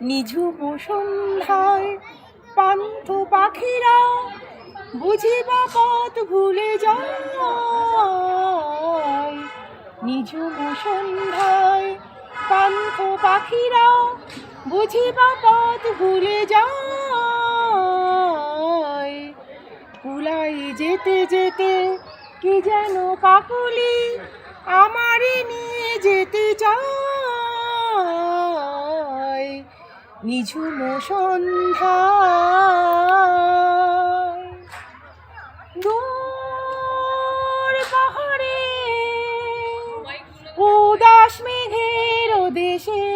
নিঝুম সন্ধ্যায় পান্থ পাখিরা বুঝিবা পথ ভুলে যায়। নিঝুম সন্ধ্যায় পান্থ পাখিরা বুঝিবা পথ ভুলে যায়। কুলাই যেতে যেতে কি যেন কাকলি আমারে নিয়ে যেতে চায়। নিঝুম সন্ধ্যায় দূর পাহাড়ে উদাস মেঘের দেশে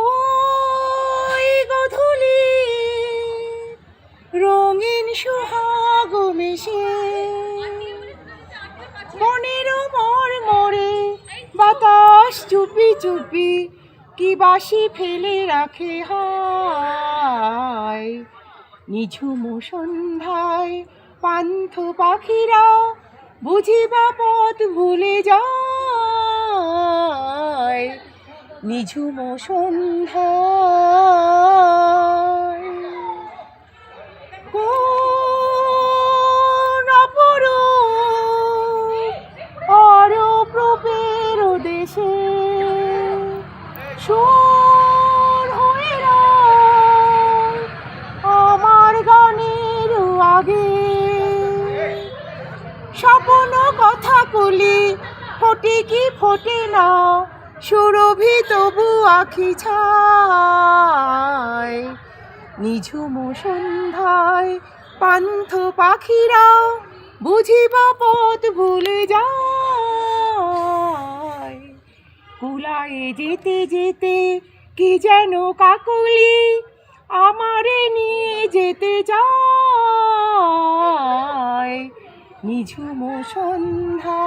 ওই গধূলি রঙিন সোহাগ মেশে মনের মর্মরে বাতাস চুপি চুপি কি বাসি ফেলে রাখে হায়। নিঝুম সন্ধ্যায় পান্থ পাখিরা বুঝিবা পথ ভুলে যায়। নিঝুম সন্ধ্যায় কোন অপরূপ অরূপের দেশে সুর হয়ে রয় আমার গানের আগে। স্বপ্ন কথা কলি ফোটে কি ফোটে না সুরভি তবু আখি ছায়। নিঝুম সন্ধ্যায় পান্থ পাখিরা বুঝিবা পথ ভুলে যায়। কুলায়ে যেতে যেতে কি যেন কাকলি আমারে নিয়ে যেতে চায়। নিঝুম সন্ধ্যা।